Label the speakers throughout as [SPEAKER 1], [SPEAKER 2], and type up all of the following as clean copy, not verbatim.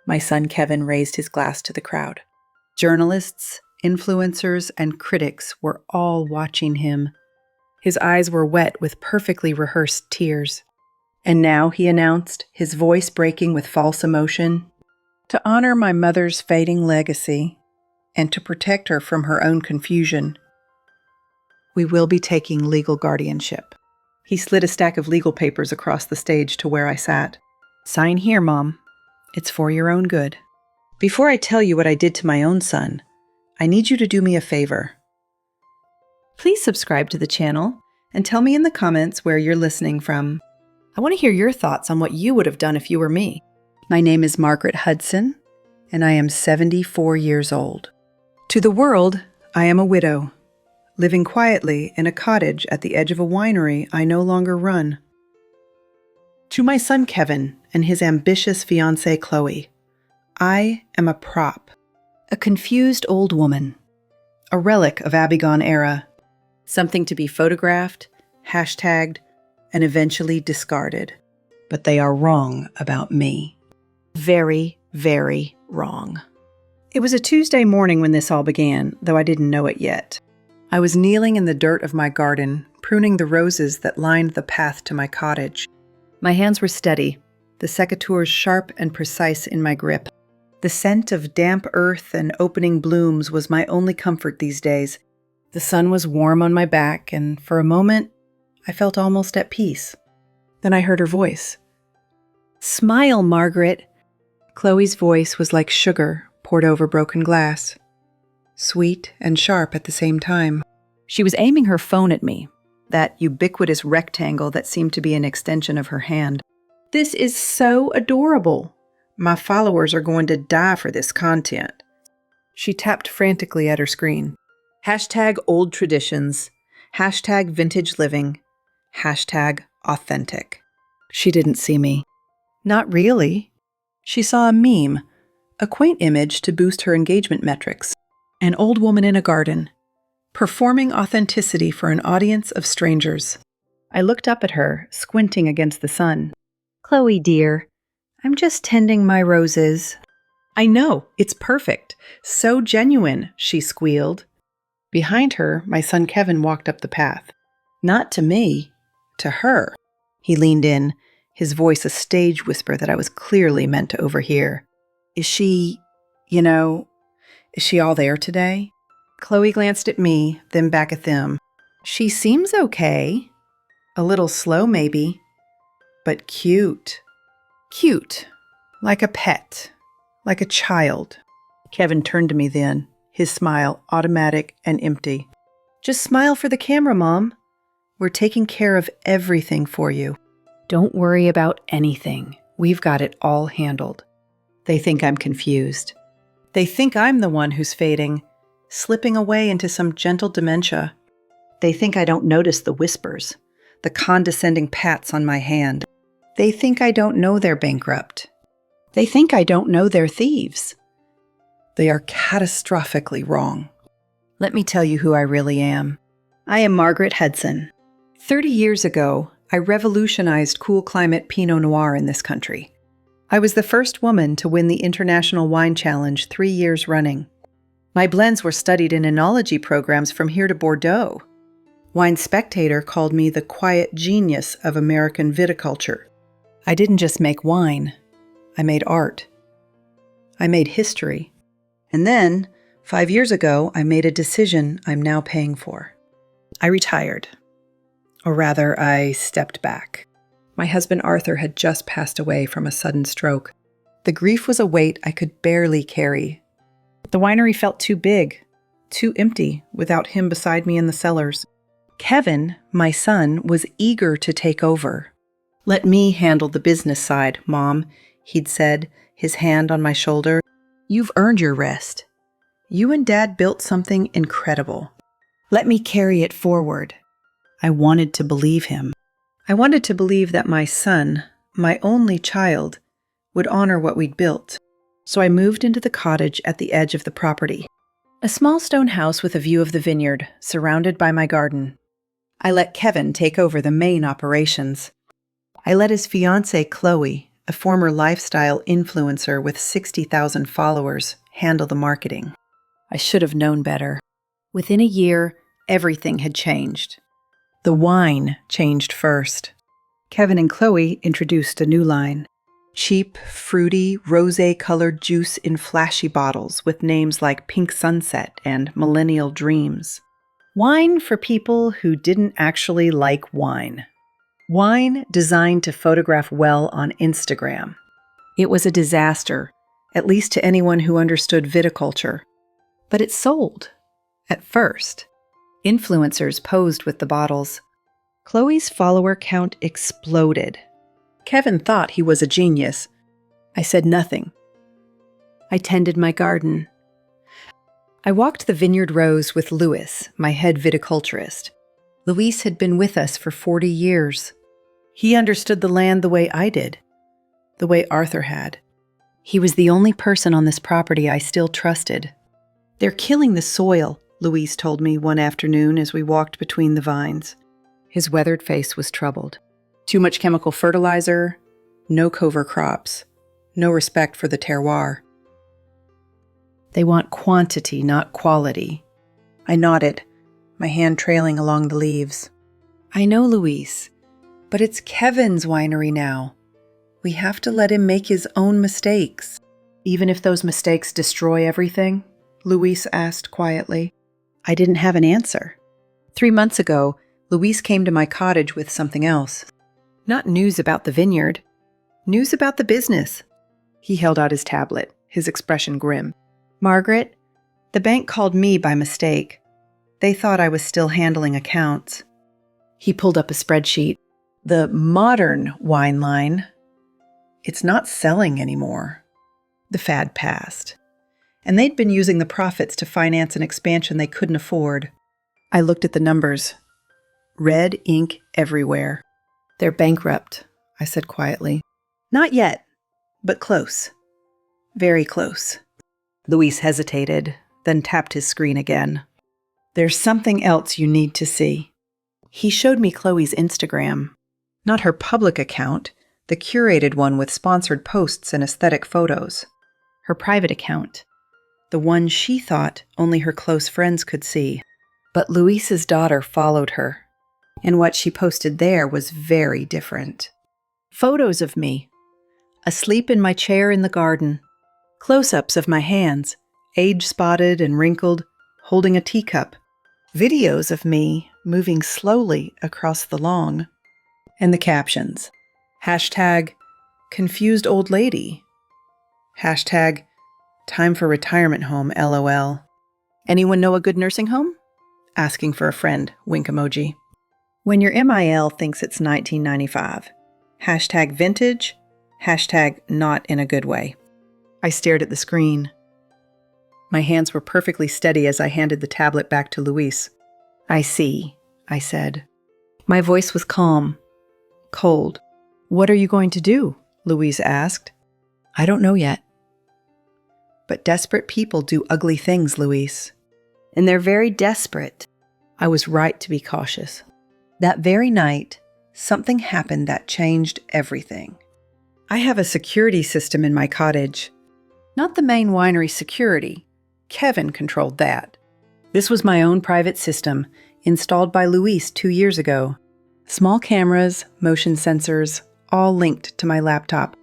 [SPEAKER 1] My son Kevin raised his glass to the crowd. Journalists, influencers, and critics were all watching him. His eyes were wet with perfectly rehearsed tears. And now, he announced, his voice breaking with false emotion, to honor my mother's fading legacy and to protect her from her own confusion, we will be taking legal guardianship. He slid a stack of legal papers across the stage to where I sat. Sign here, Mom. It's for your own good. Before I tell you what I did to my own son, I need you to do me a favor. Please subscribe to the channel and tell me in the comments where you're listening from. I want to hear your thoughts on what you would have done if you were me. My name is Margaret Hudson, and I am 74 years old. To the world, I am a widow, living quietly in a cottage at the edge of a winery I no longer run. To my son Kevin and his ambitious fiancée Chloe, I am a prop, a confused old woman, a relic of a bygone era, something to be photographed, hashtagged, and eventually discarded. But they are wrong about me. Very, very wrong. It was a Tuesday morning when this all began, though I didn't know it yet. I was kneeling in the dirt of my garden, pruning the roses that lined the path to my cottage. My hands were steady, the secateurs sharp and precise in my grip. The scent of damp earth and opening blooms was my only comfort these days. The sun was warm on my back, and for a moment, I felt almost at peace. Then I heard her voice. "Smile, Margaret." Chloe's voice was like sugar poured over broken glass, sweet and sharp at the same time. She was aiming her phone at me, that ubiquitous rectangle that seemed to be an extension of her hand. This is so adorable. My followers are going to die for this content. She tapped frantically at her screen. Hashtag old traditions. Hashtag vintage living. Hashtag authentic. She didn't see me. Not really. She saw a meme, a quaint image to boost her engagement metrics. An old woman in a garden, performing authenticity for an audience of strangers. I looked up at her, squinting against the sun. "Chloe, dear, I'm just tending my roses." "I know, it's perfect. So genuine," she squealed. Behind her, my son Kevin walked up the path. Not to me, to her. He leaned in, his voice a stage whisper that I was clearly meant to overhear. Is she all there today?" Chloe glanced at me, then back at them. "She seems okay. A little slow, maybe. But cute. Cute. Like a pet. Like a child." Kevin turned to me then, his smile automatic and empty. "Just smile for the camera, Mom. We're taking care of everything for you. Don't worry about anything. We've got it all handled." They think I'm confused. They think I'm the one who's fading, slipping away into some gentle dementia. They think I don't notice the whispers, the condescending pats on my hand. They think I don't know they're bankrupt. They think I don't know they're thieves. They are catastrophically wrong. Let me tell you who I really am. I am Margaret Hudson. 30 years ago, I revolutionized cool climate Pinot Noir in this country. I was the first woman to win the International Wine Challenge 3 years running. My blends were studied in enology programs from here to Bordeaux. Wine Spectator called me the quiet genius of American viticulture. I didn't just make wine. I made art. I made history. And then, 5 years ago, I made a decision I'm now paying for. I retired. Or rather, I stepped back. My husband Arthur had just passed away from a sudden stroke. The grief was a weight I could barely carry. The winery felt too big, too empty without him beside me in the cellars. Kevin, my son, was eager to take over. "Let me handle the business side, Mom," he'd said, his hand on my shoulder. "You've earned your rest. You and Dad built something incredible. Let me carry it forward." I wanted to believe him. I wanted to believe that my son, my only child, would honor what we'd built. So I moved into the cottage at the edge of the property. A small stone house with a view of the vineyard, surrounded by my garden. I let Kevin take over the main operations. I let his fiancée Chloe, a former lifestyle influencer with 60,000 followers, handle the marketing. I should have known better. Within a year, everything had changed. The wine changed first. Kevin and Chloe introduced a new line. Cheap, fruity, rosé-colored juice in flashy bottles with names like Pink Sunset and Millennial Dreams. Wine for people who didn't actually like wine. Wine designed to photograph well on Instagram. It was a disaster, at least to anyone who understood viticulture. But it sold. At first. Influencers posed with the bottles. Chloe's follower count exploded. Kevin thought he was a genius. I said nothing. I tended my garden. I walked the vineyard rows with Louis, my head viticulturist. Louis had been with us for 40 years. He understood the land the way I did, the way Arthur had. He was the only person on this property I still trusted. They're killing the soil, Louise told me one afternoon as we walked between the vines. His weathered face was troubled. Too much chemical fertilizer, no cover crops, no respect for the terroir. They want quantity, not quality. I nodded, my hand trailing along the leaves. I know, Louise, but it's Kevin's winery now. We have to let him make his own mistakes. Even if those mistakes destroy everything? Louise asked quietly. I didn't have an answer. 3 months ago, Louise came to my cottage with something else. Not news about the vineyard. News about the business. He held out his tablet, his expression grim. Margaret, the bank called me by mistake. They thought I was still handling accounts. He pulled up a spreadsheet. The modern wine line. It's not selling anymore. The fad passed. And they'd been using the profits to finance an expansion they couldn't afford. I looked at the numbers. Red ink everywhere. They're bankrupt, I said quietly. Not yet, but close. Very close. Louis hesitated, then tapped his screen again. There's something else you need to see. He showed me Chloe's Instagram. Not her public account, the curated one with sponsored posts and aesthetic photos. Her private account. The one she thought only her close friends could see. But Louise's daughter followed her. And what she posted there was very different. Photos of me, asleep in my chair in the garden. Close-ups of my hands, age-spotted and wrinkled, holding a teacup. Videos of me moving slowly across the lawn. And the captions. Hashtag, confused old lady. Hashtag, time for retirement home, LOL. Anyone know a good nursing home? Asking for a friend, wink emoji. When your MIL thinks it's 1995. Hashtag vintage, hashtag not in a good way. I stared at the screen. My hands were perfectly steady as I handed the tablet back to Louise. I see, I said. My voice was calm, cold. What are you going to do? Louise asked. I don't know yet. But desperate people do ugly things, Louise. And they're very desperate. I was right to be cautious. That very night, something happened that changed everything. I have a security system in my cottage. Not the main winery security. Kevin controlled that. This was my own private system, installed by Louise 2 years ago. Small cameras, motion sensors, all linked to my laptop.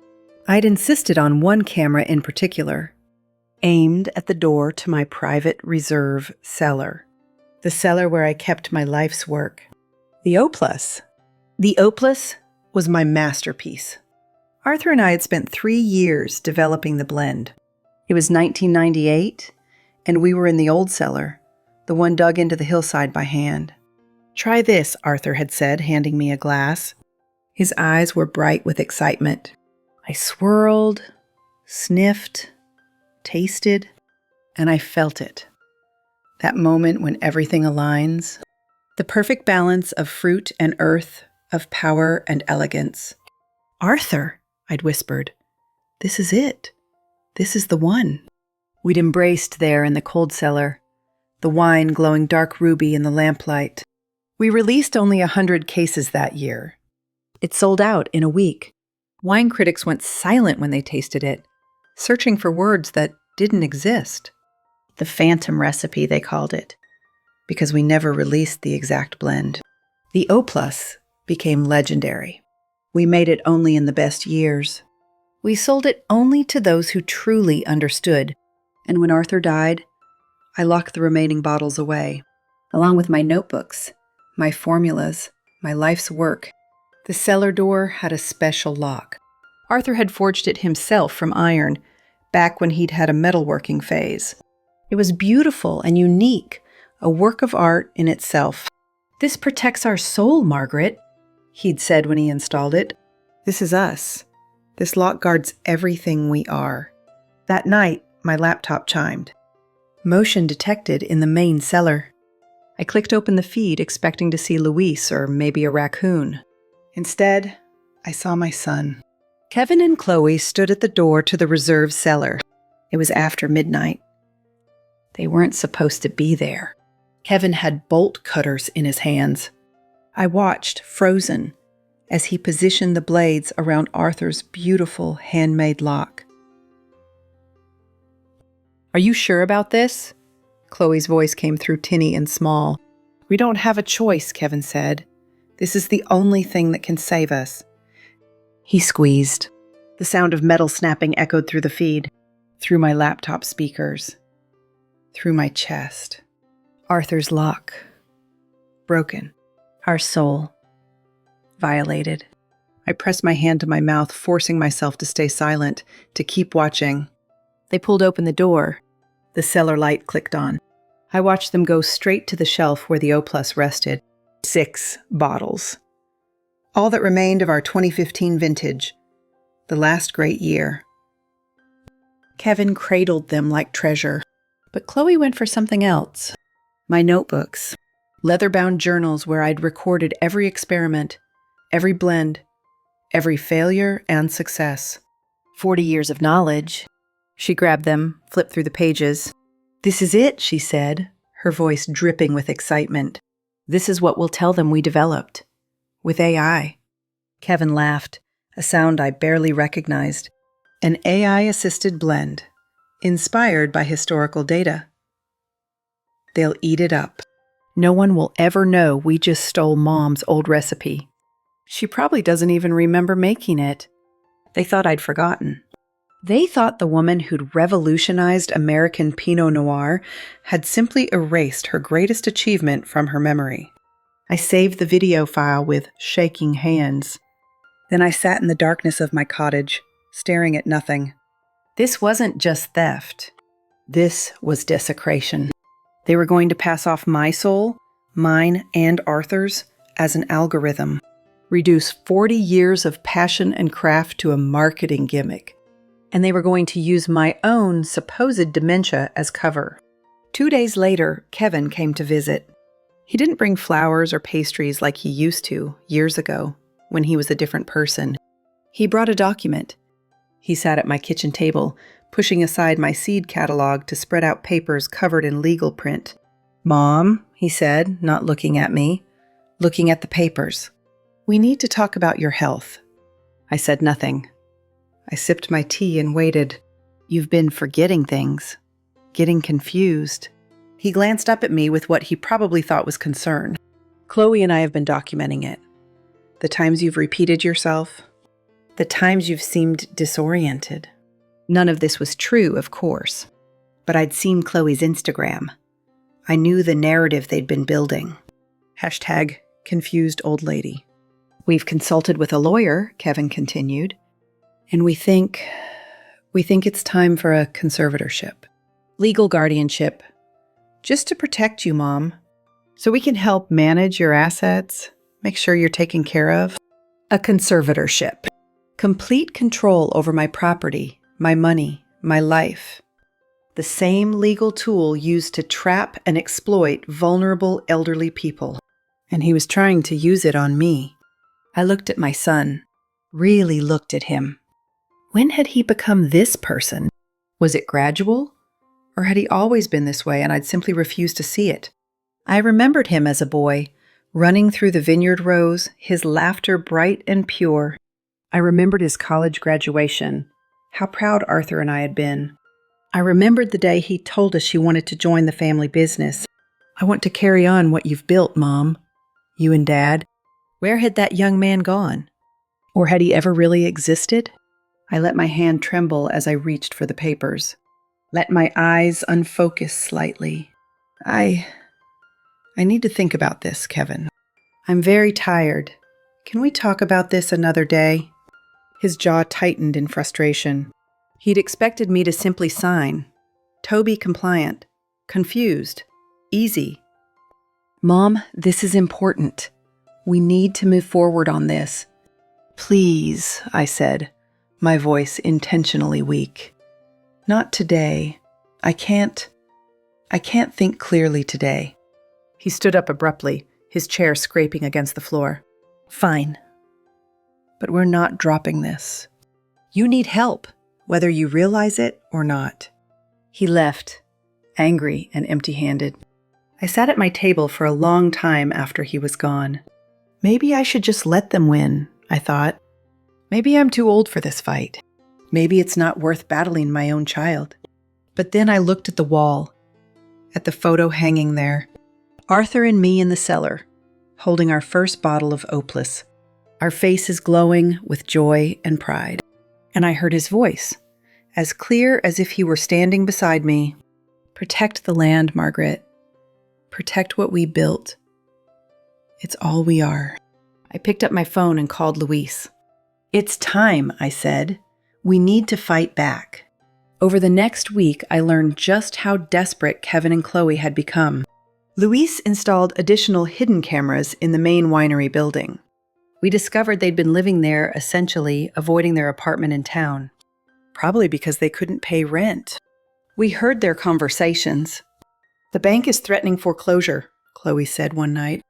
[SPEAKER 1] I'd insisted on one camera in particular, aimed at the door to my private reserve cellar. The cellar where I kept my life's work. The O+. The O+ was my masterpiece. Arthur and I had spent 3 years developing the blend. It was 1998, and we were in the old cellar, the one dug into the hillside by hand. Try this, Arthur had said, handing me a glass. His eyes were bright with excitement. I swirled, sniffed, tasted, and I felt it. That moment when everything aligns. The perfect balance of fruit and earth, of power and elegance. Arthur, I'd whispered, this is it. This is the one. We'd embraced there in the cold cellar, the wine glowing dark ruby in the lamplight. We released only 100 cases that year. It sold out in a week. Wine critics went silent when they tasted it, searching for words that didn't exist. The phantom recipe, they called it, because we never released the exact blend. The O+ became legendary. We made it only in the best years. We sold it only to those who truly understood. And when Arthur died, I locked the remaining bottles away, along with my notebooks, my formulas, my life's work. The cellar door had a special lock. Arthur had forged it himself from iron, back when he'd had a metalworking phase. It was beautiful and unique, a work of art in itself. "This protects our soul, Margaret," he'd said when he installed it. "This is us. This lock guards everything we are." That night, my laptop chimed. Motion detected in the main cellar. I clicked open the feed, expecting to see Luis or maybe a raccoon. Instead, I saw my son. Kevin and Chloe stood at the door to the reserve cellar. It was after midnight. They weren't supposed to be there. Kevin had bolt cutters in his hands. I watched, frozen, as he positioned the blades around Arthur's beautiful handmade lock. "Are you sure about this?" Chloe's voice came through tinny and small. "We don't have a choice," Kevin said. "This is the only thing that can save us." He squeezed. The sound of metal snapping echoed through the feed, through my laptop speakers, through my chest. Arthur's lock. Broken. Our soul. Violated. I pressed my hand to my mouth, forcing myself to stay silent, to keep watching. They pulled open the door. The cellar light clicked on. I watched them go straight to the shelf where the O+ rested. 6 bottles. All that remained of our 2015 vintage. The last great year. Kevin cradled them like treasure, but Chloe went for something else. My notebooks. Leather-bound journals where I'd recorded every experiment, every blend, every failure and success. 40 years of knowledge. She grabbed them, flipped through the pages. "This is it," she said, her voice dripping with excitement. "This is what we'll tell them we developed. With AI." Kevin laughed, a sound I barely recognized. An AI-assisted blend, inspired by historical data. They'll eat it up. No one will ever know we just stole Mom's old recipe. She probably doesn't even remember making it. They thought I'd forgotten. They thought the woman who'd revolutionized American Pinot Noir had simply erased her greatest achievement from her memory. I saved the video file with shaking hands. Then I sat in the darkness of my cottage, staring at nothing. This wasn't just theft. This was desecration. They were going to pass off my soul, mine and Arthur's, as an algorithm. Reduce 40 years of passion and craft to a marketing gimmick. And they were going to use my own supposed dementia as cover. 2 days later, Kevin came to visit. He didn't bring flowers or pastries like he used to years ago, when he was a different person. He brought a document. He sat at my kitchen table, pushing aside my seed catalog to spread out papers covered in legal print. "Mom," he said, not looking at me, looking at the papers. "We need to talk about your health." I said nothing. I sipped my tea and waited. "You've been forgetting things, getting confused." He glanced up at me with what he probably thought was concern. "Chloe and I have been documenting it. The times you've repeated yourself, the times you've seemed disoriented." None of this was true, of course, but I'd seen Chloe's Instagram. I knew the narrative they'd been building. #confused old lady. "We've consulted with a lawyer," Kevin continued, "and we think it's time for a conservatorship. Legal guardianship. Just to protect you, Mom. So we can help manage your assets, make sure you're taken care of. A conservatorship. Complete control over my property, my money, my life. The same legal tool used to trap and exploit vulnerable elderly people. And he was trying to use it on me." I looked at my son, really looked at him. When had he become this person? Was it gradual? Or had he always been this way and I'd simply refused to see it? I remembered him as a boy, running through the vineyard rows, his laughter bright and pure. I remembered his college graduation, how proud Arthur and I had been. I remembered the day he told us he wanted to join the family business. "I want to carry on what you've built, Mom. You and Dad." Where had that young man gone? Or had he ever really existed? I let my hand tremble as I reached for the papers. Let my eyes unfocus slightly. I need to think about this, Kevin. I'm very tired. Can we talk about this another day? His jaw tightened in frustration. He'd expected me to simply sign. Toby compliant. Confused. Easy. "Mom, this is important. We need to move forward on this." "Please," I said, my voice intentionally weak. "Not today. I can't think clearly today." He stood up abruptly, his chair scraping against the floor. "Fine. But we're not dropping this. You need help, whether you realize it or not." He left, angry and empty-handed. I sat at my table for a long time after he was gone. Maybe I should just let them win, I thought. Maybe I'm too old for this fight. Maybe it's not worth battling my own child. But then I looked at the wall, at the photo hanging there. Arthur and me in the cellar, holding our first bottle of Opus, our faces glowing with joy and pride. And I heard his voice, as clear as if he were standing beside me. "Protect the land, Margaret. Protect what we built. It's all we are." I picked up my phone and called Luis. "It's time," I said. "We need to fight back." Over the next week, I learned just how desperate Kevin and Chloe had become. Luis installed additional hidden cameras in the main winery building. We discovered they'd been living there, essentially avoiding their apartment in town, probably because they couldn't pay rent. We heard their conversations. "The bank is threatening foreclosure," Chloe said one night.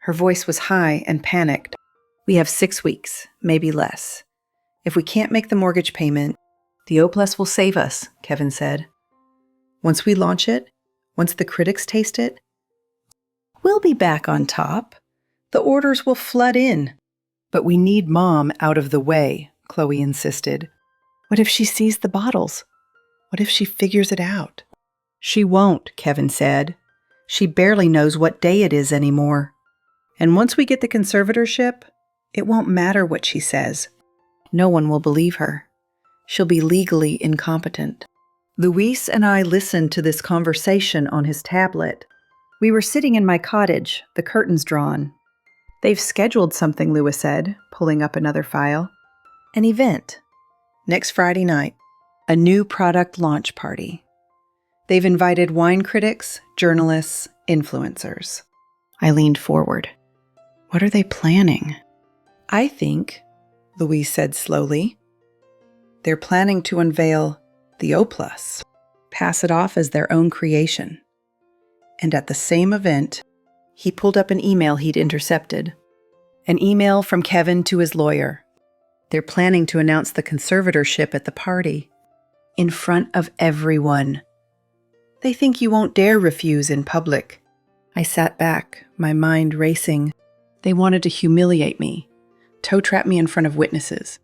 [SPEAKER 1] Her voice was high and panicked. "We have 6 weeks, maybe less. If we can't make the mortgage payment, the Opus will save us," Kevin said. "Once we launch it, once the critics taste it, we'll be back on top. The orders will flood in." "But we need Mom out of the way," Chloe insisted. "What if she sees the bottles? What if she figures it out?" "She won't," Kevin said. "She barely knows what day it is anymore. And once we get the conservatorship, it won't matter what she says. No one will believe her. She'll be legally incompetent." Luis and I listened to this conversation on his tablet. We were sitting in my cottage, the curtains drawn. "They've scheduled something," Louis said, pulling up another file. "An event. Next Friday night. A new product launch party. They've invited wine critics, journalists, influencers." I leaned forward. "What are they planning?" "I think," Louise said slowly, "they're planning to unveil the Opus, pass it off as their own creation." And at the same event, he pulled up an email he'd intercepted. An email from Kevin to his lawyer. They're planning to announce the conservatorship at the party, in front of everyone. "They think you won't dare refuse in public." I sat back, my mind racing. They wanted to humiliate me, toe-trap me in front of witnesses,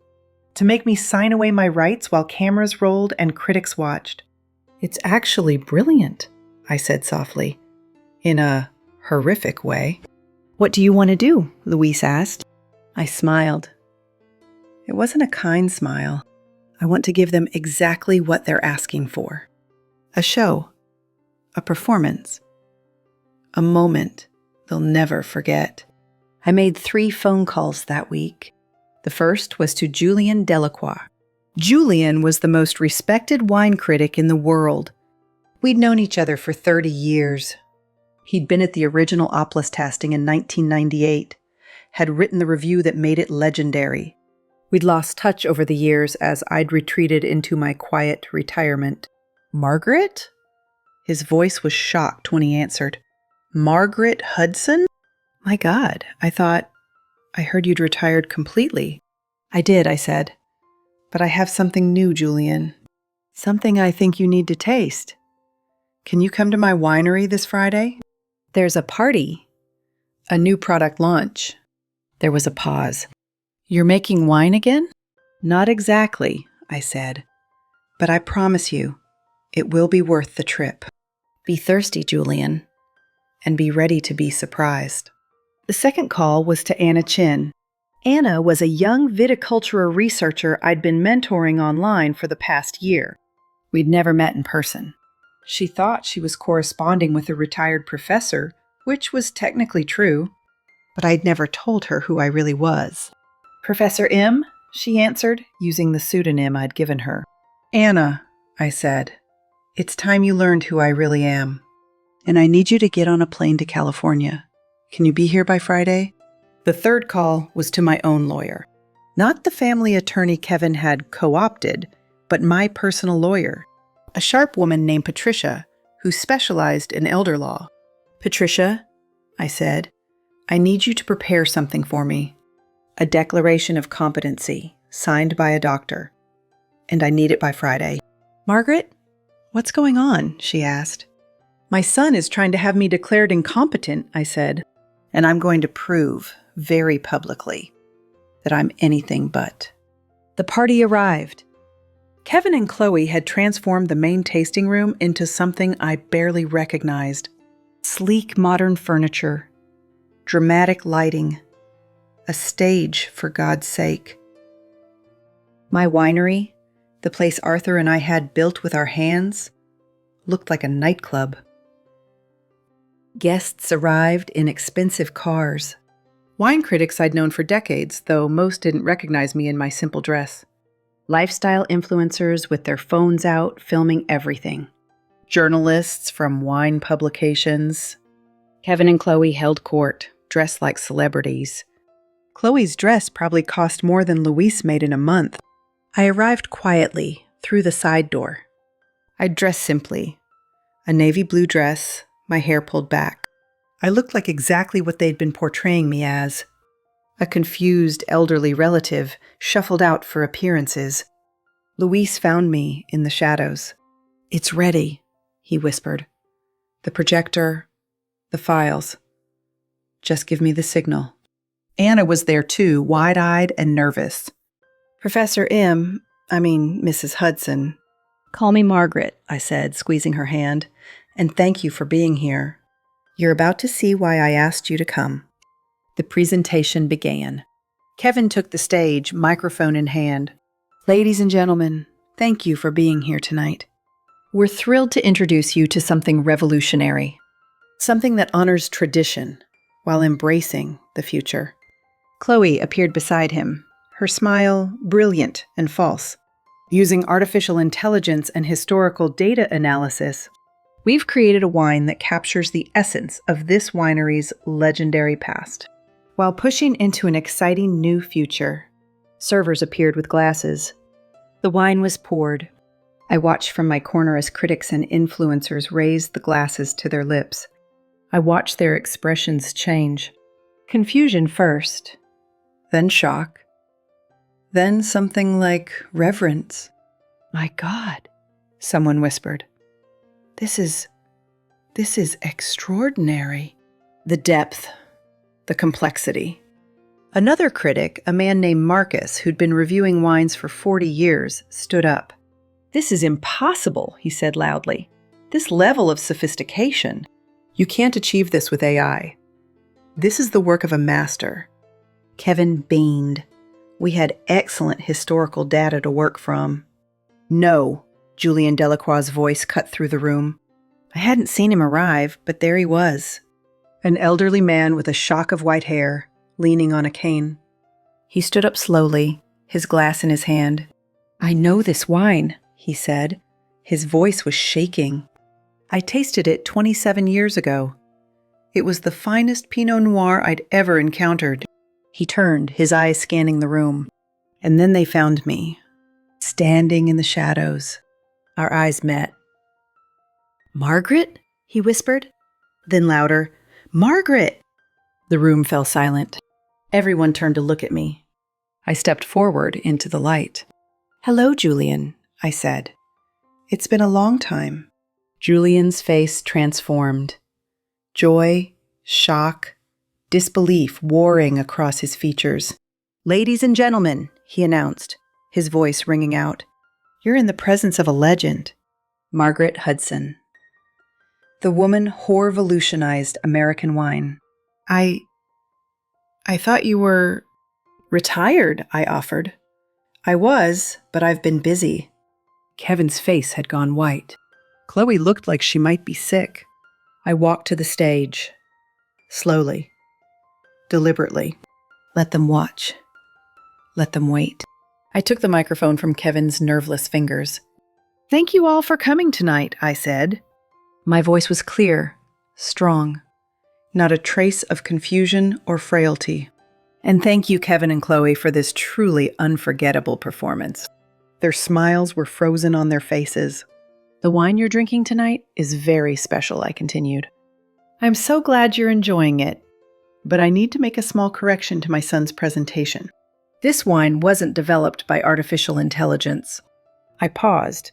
[SPEAKER 1] to make me sign away my rights while cameras rolled and critics watched. "It's actually brilliant," I said softly, in a horrific way. "What do you want to do?" Luis asked. I smiled. It wasn't a kind smile. I want to give them exactly what they're asking for. A show, a performance, a moment they'll never forget. I made 3 phone calls that week. The first was to Julien Delacroix. Julien was the most respected wine critic in the world. We'd known each other for 30 years. He'd been at the original Opus tasting in 1998, had written the review that made it legendary. We'd lost touch over the years as I'd retreated into my quiet retirement. "Margaret?" His voice was shocked when he answered. "Margaret Hudson? My God, I thought, I heard you'd retired completely." "I did," I said. "But I have something new, Julien. Something I think you need to taste. Can you come to my winery this Friday? There's a party. A new product launch." There was a pause. "You're making wine again?" Not exactly, I said. But I promise you, it will be worth the trip. Be thirsty, Julian, and be ready to be surprised. The second call was to Anna Chin. Anna was a young viticulture researcher I'd been mentoring online for the past year. We'd never met in person. She thought she was corresponding with a retired professor, which was technically true, but I'd never told her who I really was. Professor M, she answered, using the pseudonym I'd given her. Anna, I said, it's time you learned who I really am. And I need you to get on a plane to California. Can you be here by Friday? The third call was to my own lawyer. Not the family attorney Kevin had co-opted, but my personal lawyer. A sharp woman named Patricia, who specialized in elder law. Patricia, I said, I need you to prepare something for me. A declaration of competency, signed by a doctor. And I need it by Friday. Margaret, what's going on? She asked. My son is trying to have me declared incompetent, I said, and I'm going to prove, very publicly, that I'm anything but. The party arrived. Kevin and Chloe had transformed the main tasting room into something I barely recognized. Sleek modern furniture, dramatic lighting, a stage for God's sake. My winery, the place Arthur and I had built with our hands, looked like a nightclub. Guests arrived in expensive cars. Wine critics I'd known for decades, though most didn't recognize me in my simple dress. Lifestyle influencers with their phones out, filming everything. Journalists from wine publications. Kevin and Chloe held court, dressed like celebrities. Chloe's dress probably cost more than Luis made in a month. I arrived quietly, through the side door. I'd dressed simply. A navy blue dress, my hair pulled back. I looked like exactly what they'd been portraying me as. A confused elderly relative, shuffled out for appearances. Luis found me in the shadows. It's ready, he whispered. The projector, the files. Just give me the signal. Anna was there too, wide-eyed and nervous. Mrs. Hudson. Call me Margaret, I said, squeezing her hand, and thank you for being here. You're about to see why I asked you to come. The presentation began. Kevin took the stage, microphone in hand. Ladies and gentlemen, thank you for being here tonight. We're thrilled to introduce you to something revolutionary, something that honors tradition while embracing the future. Chloe appeared beside him, her smile brilliant and false. Using artificial intelligence and historical data analysis, we've created a wine that captures the essence of this winery's legendary past, while pushing into an exciting new future. Servers appeared with glasses. The wine was poured. I watched from my corner as critics and influencers raised the glasses to their lips. I watched their expressions change. Confusion first, then shock, then something like reverence. My God, someone whispered. This is extraordinary. The depth, the complexity. Another critic, a man named Marcus, who'd been reviewing wines for 40 years, stood up. This is impossible, he said loudly. This level of sophistication. You can't achieve this with AI. This is the work of a master. Kevin beamed. We had excellent historical data to work from. No, Julian Delacroix's voice cut through the room. I hadn't seen him arrive, but there he was. An elderly man with a shock of white hair, leaning on a cane. He stood up slowly, his glass in his hand. I know this wine, he said. His voice was shaking. I tasted it 27 years ago. It was the finest Pinot Noir I'd ever encountered. He turned, his eyes scanning the room. And then they found me, standing in the shadows. Our eyes met. Margaret? He whispered. Then louder, Margaret! The room fell silent. Everyone turned to look at me. I stepped forward into the light. Hello, Julian, I said. It's been a long time. Julian's face transformed. Joy, shock, disbelief warring across his features. Ladies and gentlemen, he announced, his voice ringing out. "You're in the presence of a legend." Margaret Hudson. The woman whore-volutionized American wine. I thought you were retired, I offered. I was, but I've been busy. Kevin's face had gone white. Chloe looked like she might be sick. I walked to the stage. Slowly. Deliberately. Let them watch. Let them wait. I took the microphone from Kevin's nerveless fingers. "Thank you all for coming tonight," I said. My voice was clear, strong, not a trace of confusion or frailty. "And thank you, Kevin and Chloe, for this truly unforgettable performance." Their smiles were frozen on their faces. "The wine you're drinking tonight is very special," I continued. "I'm so glad you're enjoying it, but I need to make a small correction to my son's presentation. This wine wasn't developed by artificial intelligence." I paused,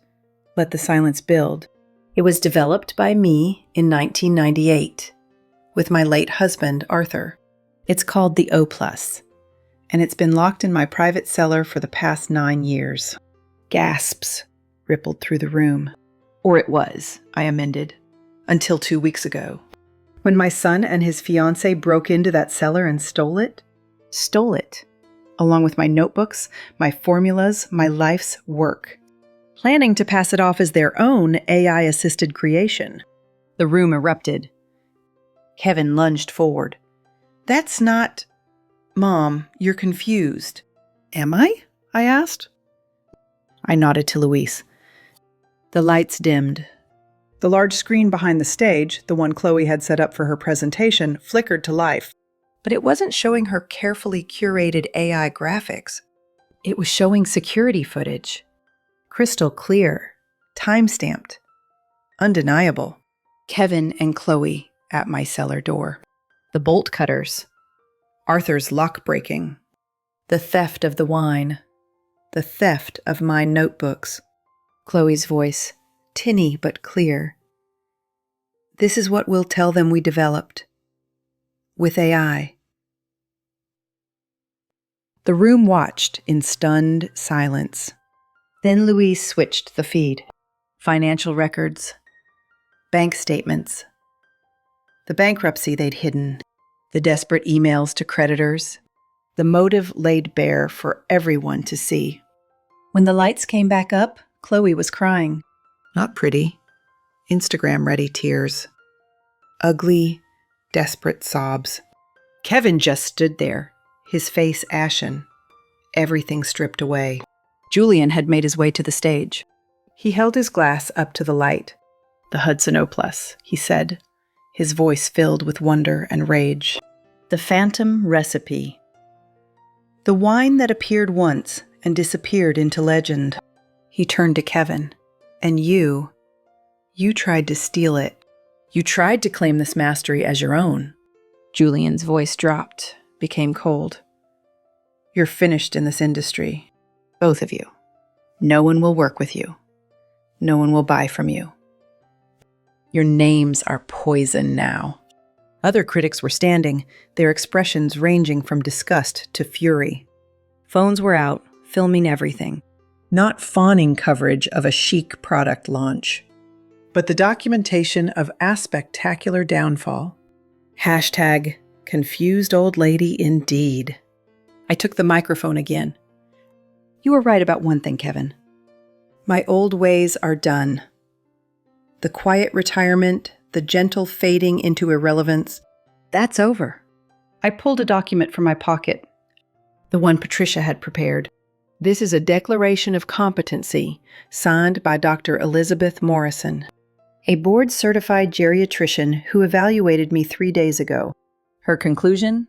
[SPEAKER 1] let the silence build. "It was developed by me in 1998, with my late husband, Arthur. It's called the O+, and it's been locked in my private cellar for the past 9 years. Gasps rippled through the room. "Or it was," I amended, "until 2 weeks ago. When my son and his fiancée broke into that cellar and stole it. Stole it, along with my notebooks, my formulas, my life's work, planning to pass it off as their own AI-assisted creation." The room erupted. Kevin lunged forward. "That's not... Mom, you're confused." "Am I?" I asked. I nodded to Louise. The lights dimmed. The large screen behind the stage, the one Chloe had set up for her presentation, flickered to life. But it wasn't showing her carefully curated AI graphics. It was showing security footage. Crystal clear, time-stamped, undeniable. Kevin and Chloe at my cellar door. The bolt cutters. Arthur's lock breaking. The theft of the wine. The theft of my notebooks. Chloe's voice, tinny but clear. "This is what we'll tell them we developed. With AI." The room watched in stunned silence. Then Louise switched the feed. Financial records. Bank statements. The bankruptcy they'd hidden. The desperate emails to creditors. The motive laid bare for everyone to see. When the lights came back up, Chloe was crying. Not pretty. Instagram-ready tears. Ugly, desperate sobs. Kevin just stood there, his face ashen, everything stripped away. Julian had made his way to the stage. He held his glass up to the light. "The Hudson O+," he said, his voice filled with wonder and rage. "The phantom recipe. The wine that appeared once and disappeared into legend." He turned to Kevin. "And you tried to steal it. You tried to claim this mastery as your own." Julian's voice dropped, became cold. "You're finished in this industry. Both of you. No one will work with you. No one will buy from you. Your names are poison now." Other critics were standing, their expressions ranging from disgust to fury. Phones were out, filming everything. Not fawning coverage of a chic product launch, but the documentation of a spectacular downfall. Hashtag confused old lady indeed. I took the microphone again. "You were right about one thing, Kevin. My old ways are done. The quiet retirement, the gentle fading into irrelevance, that's over." I pulled a document from my pocket, the one Patricia had prepared. "This is a declaration of competency signed by Dr. Elizabeth Morrison, a board-certified geriatrician who evaluated me 3 days ago. Her conclusion?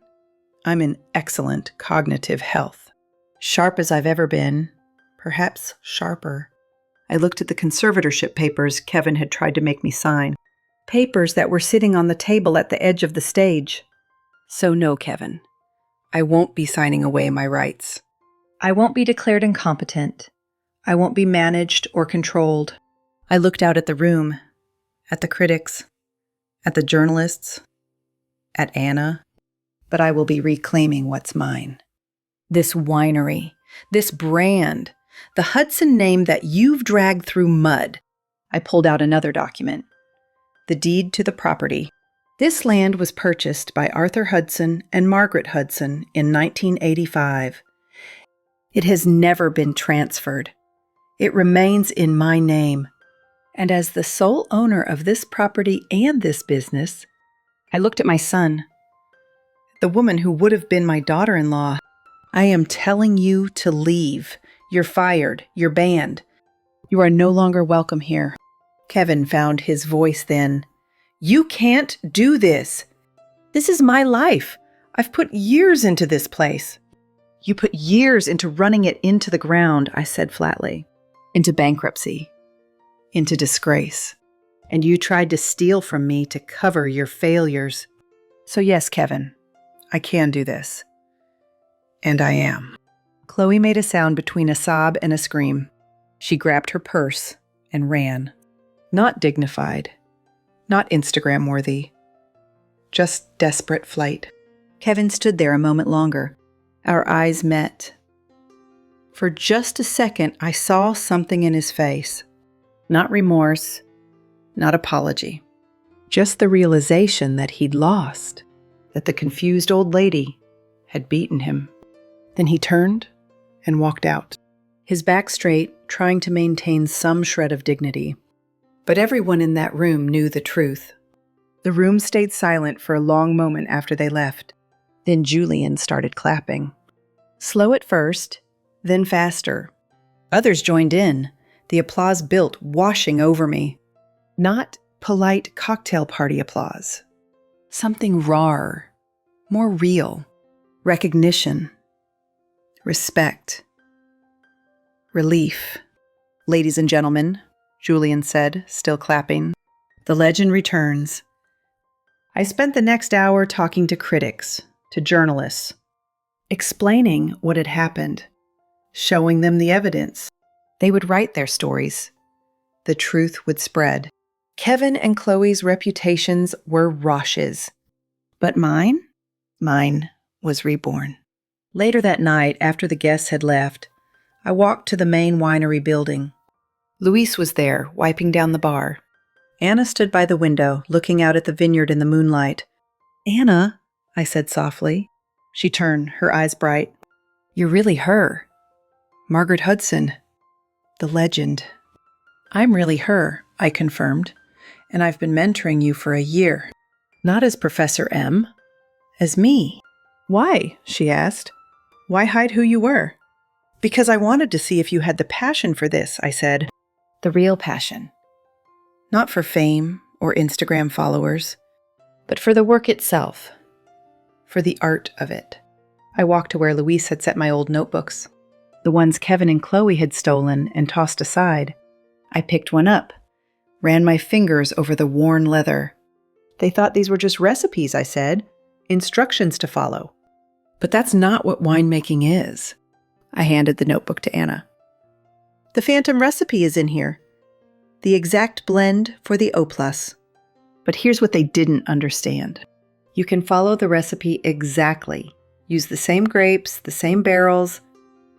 [SPEAKER 1] I'm in excellent cognitive health. Sharp as I've ever been, perhaps sharper." I looked at the conservatorship papers Kevin had tried to make me sign. Papers that were sitting on the table at the edge of the stage. "So no, Kevin. I won't be signing away my rights. I won't be declared incompetent. I won't be managed or controlled." I looked out at the room, at the critics, at the journalists, at Anna. "But I will be reclaiming what's mine. This winery, this brand, The Hudson name that you've dragged through mud. I pulled out another document. The deed to the property. This land was purchased by Arthur Hudson and Margaret Hudson in 1985. It has never been transferred. It remains in my name. And as the sole owner of this property and this business, I looked at my son, the woman who would have been my daughter-in-law. I am telling you to leave. You're fired. You're banned. You are no longer welcome here. Kevin found his voice then. You can't do this. This is my life. I've put years into this place. You put years into running it into the ground, I said flatly. Into bankruptcy. Into disgrace. And you tried to steal from me to cover your failures. So yes, Kevin, I can do this. And I am. Chloe made a sound between a sob and a scream. She grabbed her purse and ran. Not dignified. Not Instagram-worthy. Just desperate flight. Kevin stood there a moment longer. Our eyes met. For just a second, I saw something in his face. Not remorse, not apology. Just the realization that he'd lost, that the confused old lady had beaten him. Then he turned and walked out, his back straight, trying to maintain some shred of dignity. But everyone in that room knew the truth. The room stayed silent for a long moment after they left. Then Julian started clapping. Slow at first, then faster. Others joined in, the applause built, washing over me. Not polite cocktail party applause. Something rawer, more real. Recognition. Respect. Relief. Ladies and gentlemen, Julian said, still clapping, the legend returns. I spent the next hour talking to critics, to journalists, explaining what had happened, showing them the evidence. They would write their stories. The truth would spread. Kevin and Chloe's reputations were Rosh's. But mine was reborn. Later that night, after the guests had left, I walked to the main winery building. Luis was there, wiping down the bar. Anna stood by the window, looking out at the vineyard in the moonlight. Anna, I said softly. She turned, her eyes bright. You're really her. Margaret Hudson. The legend. I'm really her, I confirmed, and I've been mentoring you for a year. Not as Professor M, as me. Why? She asked. Why hide who you were? Because I wanted to see if you had the passion for this, I said. The real passion. Not for fame or Instagram followers, but for the work itself. For the art of it. I walked to where Luis had set my old notebooks. The ones Kevin and Chloe had stolen and tossed aside. I picked one up, ran my fingers over the worn leather. They thought these were just recipes, I said. Instructions to follow. But that's not what winemaking is. I handed the notebook to Anna. The phantom recipe is in here. The exact blend for the O+. But here's what they didn't understand. You can follow the recipe exactly. Use the same grapes, the same barrels,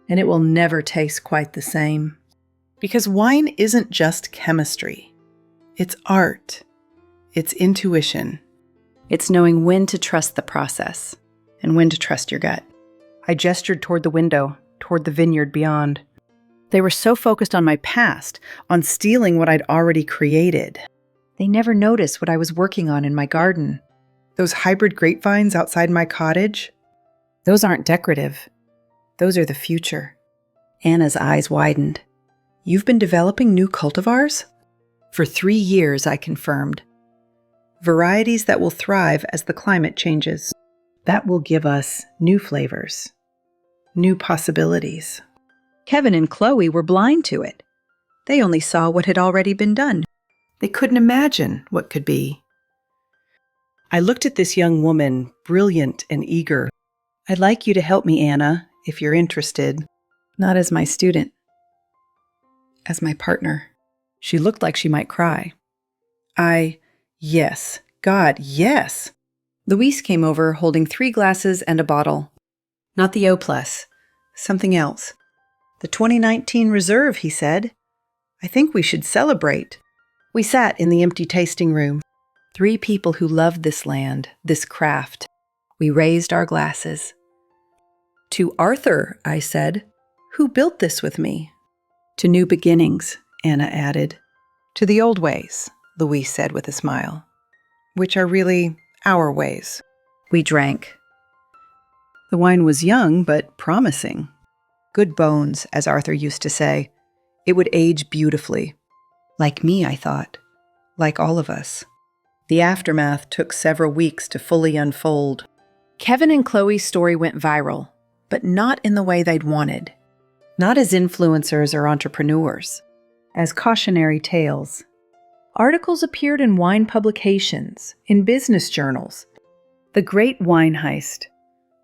[SPEAKER 1] and it will never taste quite the same. Because wine isn't just chemistry. It's art. It's intuition. It's knowing when to trust the process and when to trust your gut. I gestured toward the window, toward the vineyard beyond. They were so focused on my past, on stealing what I'd already created. They never noticed what I was working on in my garden. Those hybrid grapevines outside my cottage, those aren't decorative. Those are the future. Anna's eyes widened. You've been developing new cultivars? For 3 years, I confirmed. Varieties that will thrive as the climate changes. That will give us new flavors, new possibilities. Kevin and Chloe were blind to it. They only saw what had already been done. They couldn't imagine what could be. I looked at this young woman, brilliant and eager. I'd like you to help me, Anna, if you're interested. Not as my student. As my partner. She looked like she might cry. Yes. God, yes. Luis came over holding 3 glasses and a bottle. Not the O+, something else. "The 2019 reserve," he said. "I think we should celebrate." We sat in the empty tasting room, 3 people who loved this land, this craft. We raised our glasses. "To Arthur," I said, "who built this with me." "To new beginnings," Anna added. "To the old ways," Louise said with a smile, "which are really our ways." We drank. The wine was young but promising. Good bones, as Arthur used to say. It would age beautifully. Like me, I thought. Like all of us. The aftermath took several weeks to fully unfold. Kevin and Chloe's story went viral, but not in the way they'd wanted. Not as influencers or entrepreneurs. As cautionary tales. Articles appeared in wine publications, in business journals. The Great Wine Heist.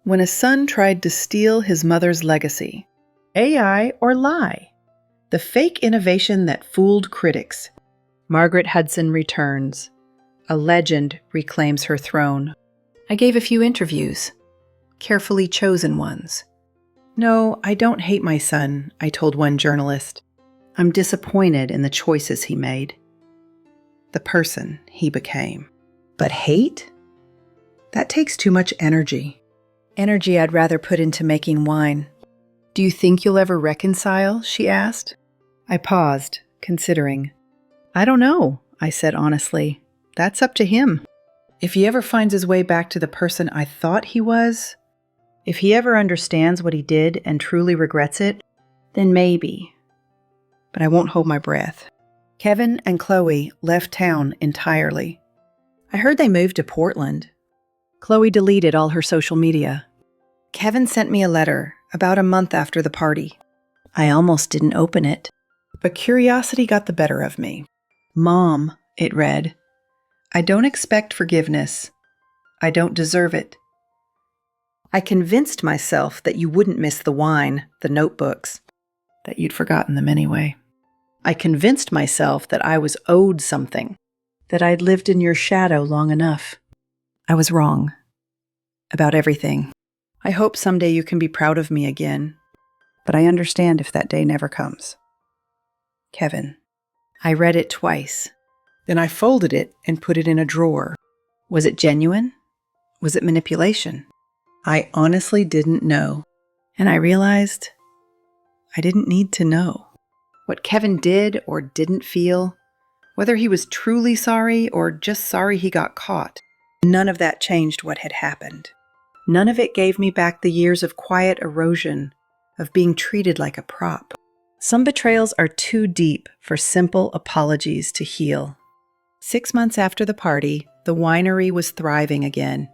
[SPEAKER 1] When a son tried to steal his mother's legacy. AI or lie? The fake innovation that fooled critics. Margaret Hudson returns. A legend reclaims her throne. I gave a few interviews. Carefully chosen ones. "No, I don't hate my son," I told one journalist. "I'm disappointed in the choices he made. The person he became." But hate? That takes too much energy. Energy I'd rather put into making wine. "Do you think you'll ever reconcile?" she asked. I paused, considering. "I don't know," I said honestly. "That's up to him. If he ever finds his way back to the person I thought he was, if he ever understands what he did and truly regrets it, then maybe. But I won't hold my breath." Kevin and Chloe left town entirely. I heard they moved to Portland. Chloe deleted all her social media. Kevin sent me a letter about a month after the party. I almost didn't open it, but curiosity got the better of me. "Mom," it read, "I don't expect forgiveness. I don't deserve it. I convinced myself that you wouldn't miss the wine, the notebooks, that you'd forgotten them anyway. I convinced myself that I was owed something, that I'd lived in your shadow long enough. I was wrong. About everything. I hope someday you can be proud of me again, but I understand if that day never comes. Kevin." I read it twice. Then I folded it and put it in a drawer. Was it genuine? Was it manipulation? I honestly didn't know. And I realized I didn't need to know. What Kevin did or didn't feel, whether he was truly sorry or just sorry he got caught, none of that changed what had happened. None of it gave me back the years of quiet erosion, of being treated like a prop. Some betrayals are too deep for simple apologies to heal. 6 months after the party, the winery was thriving again.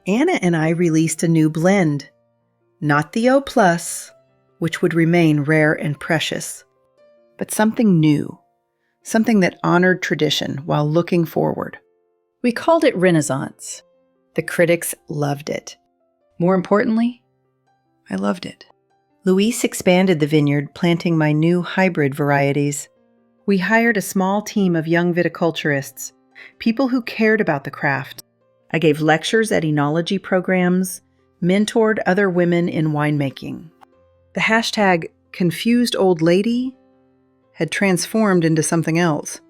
[SPEAKER 1] Anna and I released a new blend. Not the O+, which would remain rare and precious, but something new, something that honored tradition while looking forward. We called it Renaissance. The critics loved it. More importantly, I loved it. Louise expanded the vineyard, planting my new hybrid varieties. We hired a small team of young viticulturists, people who cared about the craft. I gave lectures at enology programs, mentored other women in winemaking. The hashtag confused old lady had transformed into something else.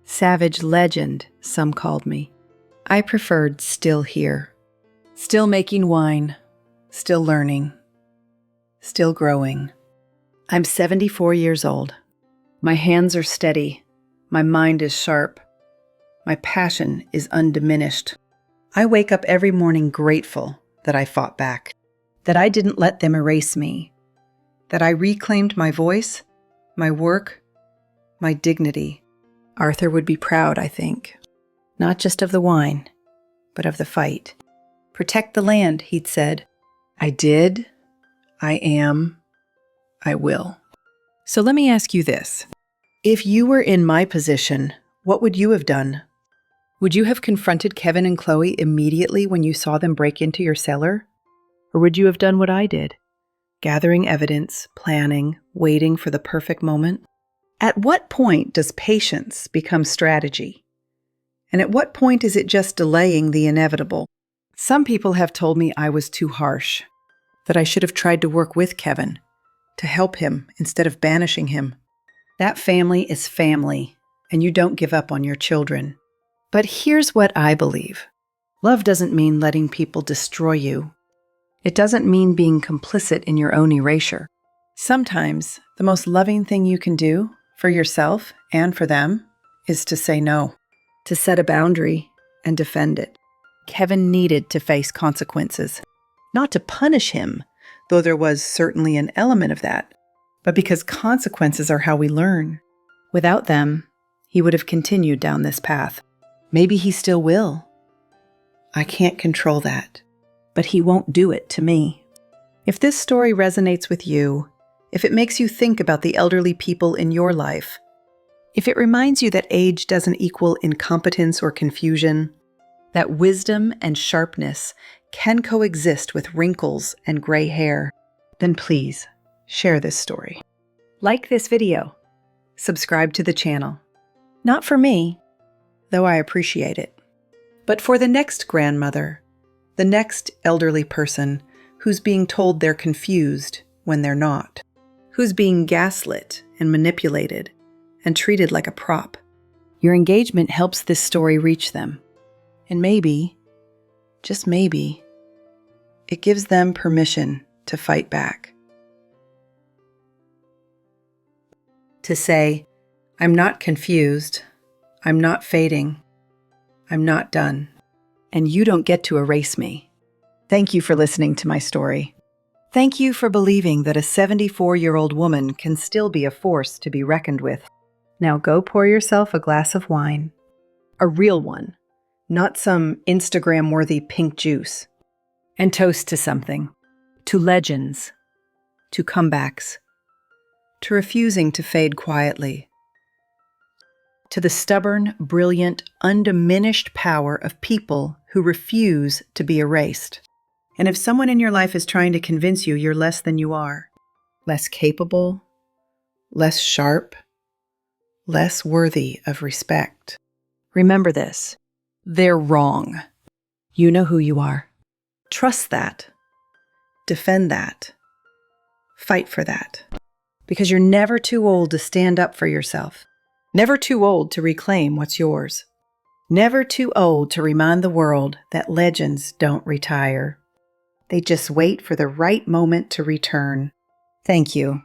[SPEAKER 1] Savage legend, some called me. I preferred still here. Still making wine. Still learning. Still growing. I'm 74 years old. My hands are steady. My mind is sharp. My passion is undiminished. I wake up every morning grateful that I fought back, that I didn't let them erase me, that I reclaimed my voice, my work, my dignity. Arthur would be proud, I think, not just of the wine, but of the fight. Protect the land, he'd said. I did. I am. I will. So let me ask you this. If you were in my position, what would you have done? Would you have confronted Kevin and Chloe immediately when you saw them break into your cellar? Or would you have done what I did? Gathering evidence, planning, waiting for the perfect moment? At what point does patience become strategy? And at what point is it just delaying the inevitable? Some people have told me I was too harsh, that I should have tried to work with Kevin, to help him instead of banishing him. That family is family, and you don't give up on your children. But here's what I believe. Love doesn't mean letting people destroy you. It doesn't mean being complicit in your own erasure. Sometimes, the most loving thing you can do for yourself and for them is to say no, to set a boundary and defend it. Kevin needed to face consequences, not to punish him, though there was certainly an element of that, but because consequences are how we learn. Without them, he would have continued down this path. Maybe he still will. I can't control that, but he won't do it to me. If this story resonates with you, if it makes you think about the elderly people in your life, if it reminds you that age doesn't equal incompetence or confusion, that wisdom and sharpness can coexist with wrinkles and gray hair, then please share this story. Like this video. Subscribe to the channel. Not for me, though I appreciate it, but for the next grandmother, the next elderly person who's being told they're confused when they're not, who's being gaslit and manipulated and treated like a prop. Your engagement helps this story reach them. And maybe, just maybe, it gives them permission to fight back. To say, I'm not confused, I'm not fading, I'm not done, and you don't get to erase me. Thank you for listening to my story. Thank you for believing that a 74-year-old woman can still be a force to be reckoned with. Now go pour yourself a glass of wine. A real one, not some Instagram-worthy pink juice. And toast to something. To legends. To comebacks. To refusing to fade quietly. To the stubborn, brilliant, undiminished power of people who refuse to be erased. And if someone in your life is trying to convince you you're less than you are, less capable, less sharp, less worthy of respect, remember this: they're wrong. You know who you are. Trust that. Defend that. Fight for that. Because you're never too old to stand up for yourself. Never too old to reclaim what's yours. Never too old to remind the world that legends don't retire. They just wait for the right moment to return. Thank you